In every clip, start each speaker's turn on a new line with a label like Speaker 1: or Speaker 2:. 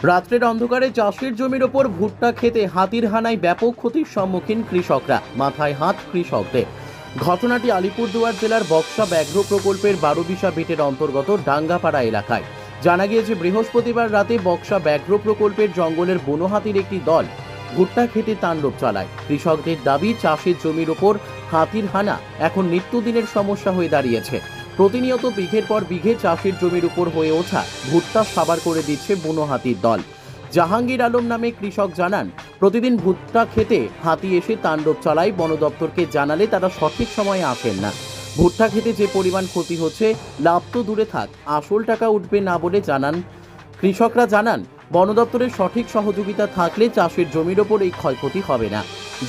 Speaker 1: রাত্রের অন্ধকারে চাষের জমির ওপর ভুট্টা খেতে হাতির হানায় ব্যাপক ক্ষতির সম্মুখীন কৃষকরা, মাথায় হাত কৃষকদের। ঘটনাটি আলিপুরদুয়ার জেলার বক্সা ব্যাঘ্র প্রকল্পের বারোবিশা বেটের অন্তর্গত ডাঙ্গাপাড়া এলাকায়। জানা গিয়েছে, বৃহস্পতিবার রাতে বক্সা ব্যাঘ্র প্রকল্পের জঙ্গলের বন্য হাতির একটি দল ভুট্টা খেতে তাণ্ডব চালায়। কৃষকদের দাবি, চাষের জমির ওপর হাতির হানা এখন নিত্যদিনের সমস্যা হয়ে দাঁড়িয়েছে। প্রতিনিয়ত বিঘের পর বিঘে চাষের জমির উপর হয়ে ওঠা ভুট্টা সাবার করে দিচ্ছে বুনো হাতির দল। জাহাঙ্গীর আলম নামে কৃষক জানান, প্রতিদিন ভুট্টা খেতে হাতি এসে তাণ্ডব চালায়। বন দপ্তরকে জানালে তারা সঠিক সময়ে আসেন না। ভুট্টা খেতে যে পরিমাণ ক্ষতি হচ্ছে, লাভ তো দূরে থাক, আসল টাকা উঠবে না বলে জানান কৃষকরা। জানান, বন দপ্তরের সঠিক সহযোগিতা থাকলে চাষের জমির ওপর এই ক্ষয়ক্ষতি হবে না।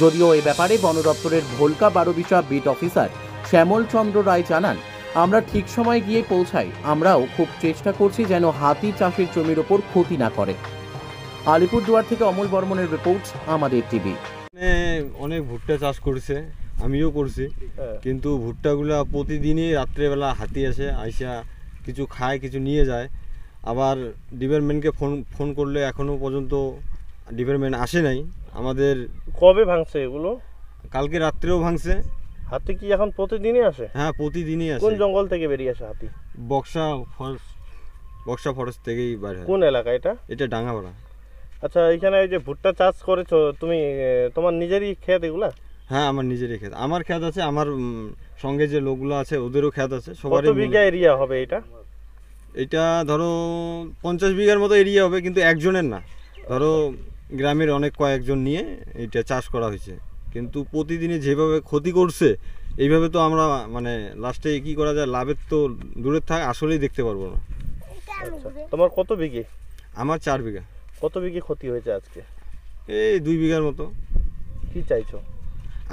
Speaker 1: যদিও এ ব্যাপারে বন দপ্তরের ভোলকা বারোবিশা বিট অফিসার শ্যামল চন্দ্র রায় জানান, আমরা ঠিক সময় গিয়ে পৌঁছাই। আমরাও খুব চেষ্টা করছি যেন হাতি চাষের জমির ওপর ক্ষতি না করে। আলিপুরদুয়ার থেকে অমল বর্মনের রিপোর্ট, আমাদের টিভি।
Speaker 2: অনেক ভুট্টা চাষ করছে, আমিও করছি, কিন্তু ভুট্টাগুলা প্রতিদিনই রাত্রেবেলা হাতি আসে, আইসা কিছু খায়, কিছু নিয়ে যায়। আবার ডিপার্টমেন্টকে ফোন করলে এখনো পর্যন্ত ডিপার্টমেন্ট আসে নাই। আমাদের
Speaker 3: কবে ভাঙছে এগুলো?
Speaker 2: কালকে রাত্রেও ভাঙছে।
Speaker 3: হাতি কি এখন প্রতিদিনই আসে?
Speaker 2: হ্যাঁ, প্রতিদিনই আসে।
Speaker 3: কোন জঙ্গল থেকে বেরিয়ে আসে হাতি?
Speaker 2: বক্সা ফরেস্ট থেকেই বাইরে হয়।
Speaker 3: কোন এলাকা এটা?
Speaker 2: এটা ডাঙ্গাপাড়া।
Speaker 3: আচ্ছা, এখানে এই যে ভুট্টা চাষ করেছো তুমি, তোমার নিজেরই ক্ষেত এগুলা?
Speaker 2: হ্যাঁ, আমার নিজেরই ক্ষেত। আমার ক্ষেত আছে, আমার সঙ্গে যে লোকগুলো আছে ওদেরও ক্ষেত আছে।
Speaker 3: কত বিঘা এরিয়া হবে এটা?
Speaker 2: এটা ধরো 50 বিঘার মতো এরিয়া হবে, কিন্তু একজনের না, ধরো গ্রামের অনেক কয়েকজন নিয়ে এটা চাষ করা হয়েছে। কিন্তু প্রতিদিনে যেভাবে ক্ষতি করছে, এইভাবে তো আমরা মানে লাস্টে কি করা যায়, লাভের তো দূরের থাক, আসলেই দেখতে পারবো না।
Speaker 3: তোমার কত বিঘে?
Speaker 2: আমার 4 বিঘা।
Speaker 3: কত বিঘে ক্ষতি হয়েছে আজকে?
Speaker 2: এই 2 বিঘার মতো।
Speaker 3: কি চাইছো?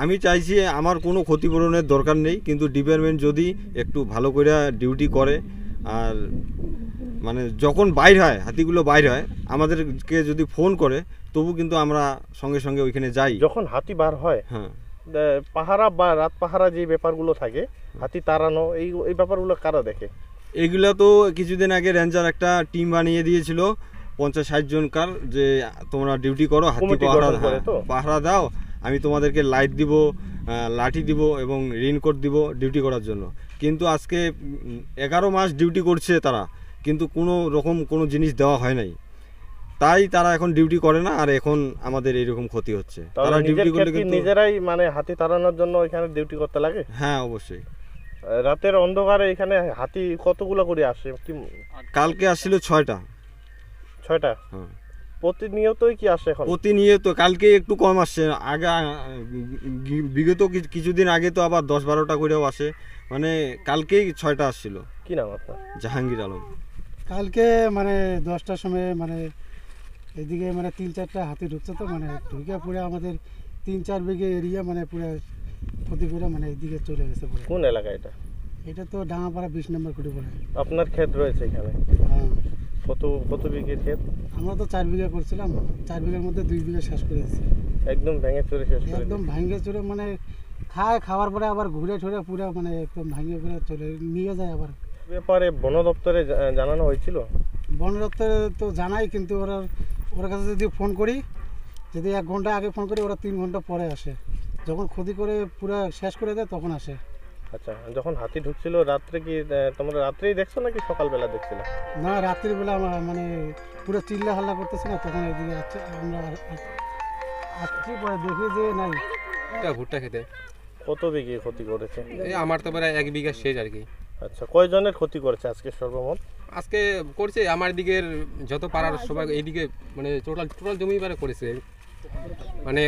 Speaker 2: আমি চাইছি আমার কোনো ক্ষতিপূরণের দরকার নেই, কিন্তু ডিপার্টমেন্ট যদি একটু ভালো করে ডিউটি করে, আর মানে যখন বাইর হয় হাতিগুলো বাইর হয় আমাদেরকে যদি ফোন করে, তবু কিন্তু আমরা সঙ্গে সঙ্গে ওইখানে যাই।
Speaker 3: যখন হাতি বার হয়,
Speaker 2: হ্যাঁ,
Speaker 3: পাহারা বা রাত পাহারা যে ব্যাপারগুলো থাকে, হাতি তাড়ানো, এই ব্যাপারগুলো কারা দেখে?
Speaker 2: এইগুলা তো কিছুদিন আগে রেঞ্জার একটা টিম বানিয়ে দিয়েছিল 50-60 জনকার, যে তোমরা ডিউটি করো, হাতি পাহারা দাও, আমি তোমাদেরকে লাইট দিব, লাঠি দিব এবং রেইনকোট দিব ডিউটি করার জন্য। কিন্তু আজকে 11 মাস ডিউটি করছে তারা, কিন্তু কোনো রকম কোনো জিনিস দেওয়া হয় নাই। তাই তারা এখন ডিউটি করে না, আর এখন আমাদের এইরকম ক্ষতি হচ্ছে। তারা ডিউটি করলে কিন্তু
Speaker 3: নিজেরাই মানে হাতি তাড়ানোর জন্য এখানে ডিউটি করতে লাগে।
Speaker 2: হ্যাঁ, অবশ্যই।
Speaker 3: রাতের অন্ধকারে এখানে হাতি কতগুলো করে আসে? কি
Speaker 2: কালকে আসছিল 6টা।
Speaker 3: হ্যাঁ। প্রতিনিয়তই কি আসে এখন?
Speaker 2: প্রতিনিয়ত। কালকে একটু কম আসছে, আগে বিগত কিছুদিন আগে তো আবার 10-12টা করেও আসে। মানে কালকেই 6টা আসছিল।
Speaker 3: কি নাম আপনার?
Speaker 2: জাহাঙ্গীর আলম।
Speaker 4: কালকে মানে 10টার সময় মানে এদিকে মানে 3-4টা হাতি ঢুকছে, তো মানে ঢুকে পুরো আমাদের 3-4 বিঘে এরিয়া মানে পুরো ক্ষতি করে মানে এদিকে চলে গেছে।
Speaker 3: কোন এলাকা এটা?
Speaker 4: এটা তো ডাঙ্গাপাড়া 20 নম্বর কুটি পড়ে।
Speaker 3: আপনার ক্ষেত রয়েছে এখানে?
Speaker 4: হ্যাঁ।
Speaker 3: কত বিঘের ক্ষেত?
Speaker 4: আমরা তো 4 বিঘা করছিলাম, 4 বিঘার মধ্যে 2 বিঘা শেষ করেছি।
Speaker 3: একদম ভেঙে চুরে শেষ করে?
Speaker 4: একদম ভেঙে চুরে, মানে খাওয়ার পরে আবার ঘুরে ঠুরে পুরো মানে একদম ভেঙে পুরো চলে নিয়ে যায়। আবার
Speaker 3: ব্যাপারে বন দপ্তরে জানানো হয়েছিল?
Speaker 4: বন দপ্তরে তো জানাই, কিন্তু ওর কাছে যদি ফোন করি, যদি 1 ঘন্টা আগে ফোন করি, ওরা 3 ঘন্টা পরে আসে। যখন ক্ষতি করে পুরো শেষ করে দেয় তখন আসে।
Speaker 3: আচ্ছা, যখন হাতি ঢুকছিল রাত্রে কি তোমরা রাত্রেই দেখছো নাকি সকালবেলা দেখছিলে?
Speaker 4: না, রাত্রিবেলা মানে পুরো চিল্লা হাল্লা করতেছে না, তখন এদিকে আমরা আসছি, পরে দেখি যে নাই
Speaker 5: ভুট্টা খেতে।
Speaker 3: কত বিঘে ক্ষতি করেছে?
Speaker 5: এই আমার তো প্রায় 1 বিঘা শেষ আর কি।
Speaker 3: আচ্ছা, কয়জনের ক্ষতি করেছে আজকে সর্বমোট?
Speaker 5: আজকে করছে আমার দিকের যত পাড়ার সবাই, এইদিকে মানে টোটাল জমি বারে করেছে, মানে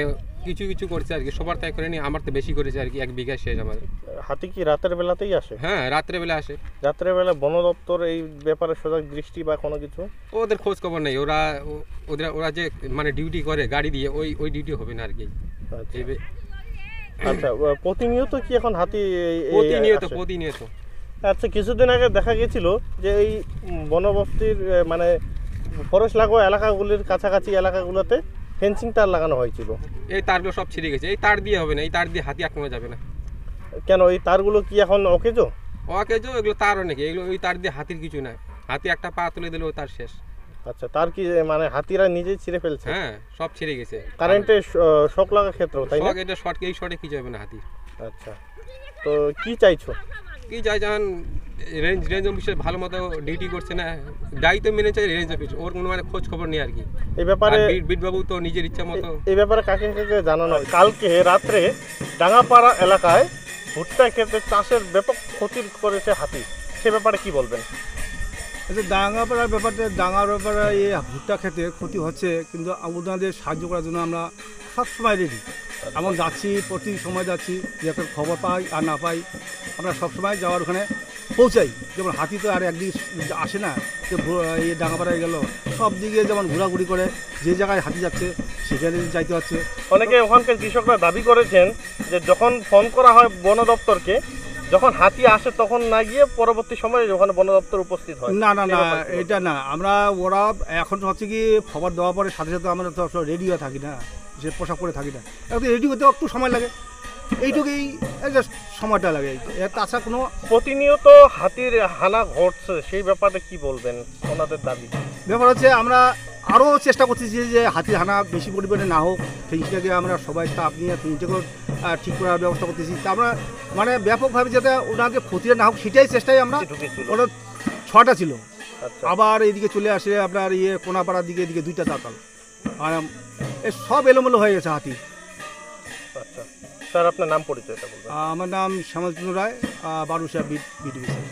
Speaker 5: কিছু করছে আর কি, সবার তাই করেনি, আমার তো বেশি করেছে আর কি। 1 বিঘা শেষ আমার।
Speaker 3: হাতি কি রাতের বেলাতেই আসে?
Speaker 5: হ্যাঁ, রাত্রেবেলা আসে।
Speaker 3: রাত্রেবেলা বন দপ্তর এই ব্যাপারে সজাগ দৃষ্টি বা কোনো কিছু?
Speaker 5: ওদের খোঁজ খবর নেই। ওরা যে মানে ডিউটি করে গাড়ি দিয়ে, ওই ডিউটি হবে না আর কি।
Speaker 3: আচ্ছা, প্রতিনিয়ত কি এখন হাতি?
Speaker 5: প্রতিনিয়ত।
Speaker 3: আচ্ছা, কিছুদিন আগে দেখা গেছিল যে এই বনবস্তির মানে ফরেস্ট লাগোয়া এলাকাগুলির কাছাকাছি এলাকাগুলোতে ফেন্সিং তার লাগানো হয়েছিল।
Speaker 5: এই তারগুলো সব ছিঁড়ে গেছে। এই তার দিয়ে হবে না, এই তার দিয়ে হাতি আটকানো যাবে না।
Speaker 3: কেন? এই তারগুলো কি এখন অকেজো?
Speaker 5: এগুলো তার অনেকে, এগুলো ওই তার দিয়ে হাতির কিছু না। হাতি একটা পা তুলে দিলে ও তার শেষ।
Speaker 3: আচ্ছা, তার কি মানে হাতিরা নিজেই ছিঁড়ে ফেলছে?
Speaker 5: হ্যাঁ, সব ছিঁড়ে গেছে।
Speaker 3: কারেন্টে শক লাগা ক্ষেত্র, তাই না?
Speaker 5: শক, এটা শর্ট, এই শর্টে কি যাবে না হাতি।
Speaker 3: আচ্ছা, তো কি চাইছো?
Speaker 5: কি চাই জান, রেঞ্জ অফিসার ভালো মতো ডিউটি করছে না, দায়িত্ব মেনে চাই রেঞ্জ অফিস, ওর কোনো মানে খোঁজ খবর নেই আর কি।
Speaker 3: এই ব্যাপারে
Speaker 5: বিটবাবু তো নিজের ইচ্ছা মতো।
Speaker 3: এই ব্যাপারে কাকে কাকে জানানো? কালকে রাত্রে ডাঙ্গাপাড়া এলাকায় ভুট্টা ক্ষেতে চাষের ব্যাপক ক্ষতি করেছে হাতি, সে ব্যাপারে কি বলবেন?
Speaker 6: আচ্ছা, ডাঙ্গাপাড়ার ব্যাপারে এই ভুট্টা খেতে ক্ষতি হচ্ছে, কিন্তু ওনাদের সাহায্য করার জন্য আমরা সবসময় রেডি। এমন যাচ্ছি, প্রতি সময় যাচ্ছি, যে একটা খবর পাই আর না পাই, আমরা সবসময় যাওয়ার ওখানে পৌঁছাই। যেমন হাতি তো আর একদিন আসে না যে এই ডাঙ্গাপাড়ায় গেল, সব দিকে যেমন ঘোরাঘুরি করে, যে জায়গায় হাতি যাচ্ছে সেখানে যাইতে হচ্ছে।
Speaker 3: অনেকে ওখানকার কৃষকরা দাবি করেছেন যে যখন ফোন করা হয় বন দপ্তরকে, যখন হাতি আসে তখন না গিয়ে পরবর্তী সময়ে ওখানে বন দপ্তর উপস্থিত হয়।
Speaker 6: না না না, এটা না, আমরা ওরা এখন হচ্ছে কি খবর দেওয়ার পরে সাথে সাথে আমরা তো রেডি হয়ে থাকি না, যে পোশাক পরে থাকি না, এখন রেডি হতে একটু সময় লাগে, এইটুকুই সময়টা লাগে। তাছাড়া কোনো
Speaker 3: প্রতিনিয়ত হাতির হানা ঘটছে, সেই ব্যাপারে কি বলবেন? ওনাদের দাবি
Speaker 6: ব্যাপার হচ্ছে আমরা আরও চেষ্টা করতেছি যে হাতির হানা বেশি পরিমাণে না হোক, ফিনিশটাকে আমরা সবাই স্টাফ নিয়ে ফিনিশটাকেও ঠিক করার ব্যবস্থা করতেছি। তা আমরা মানে ব্যাপকভাবে যাতে ওনাকে ক্ষতিটা না হোক সেটাই চেষ্টাই আমরা।
Speaker 3: ঢুকেছিল
Speaker 6: ওটা 6টা ছিল,
Speaker 3: আচ্ছা,
Speaker 6: আবার এইদিকে চলে আসে আপনার কোনাপাড়ার দিকে, এদিকে 2টা তাতাল, আর সব এলোমেলো হয়ে গেছে হাতি।
Speaker 3: আচ্ছা স্যার, আপনার নাম পরিচয়টা বলবেন?
Speaker 6: আমার নাম শ্যামলচন্দ্র রায়, বারুসা বিডিবি স্যার।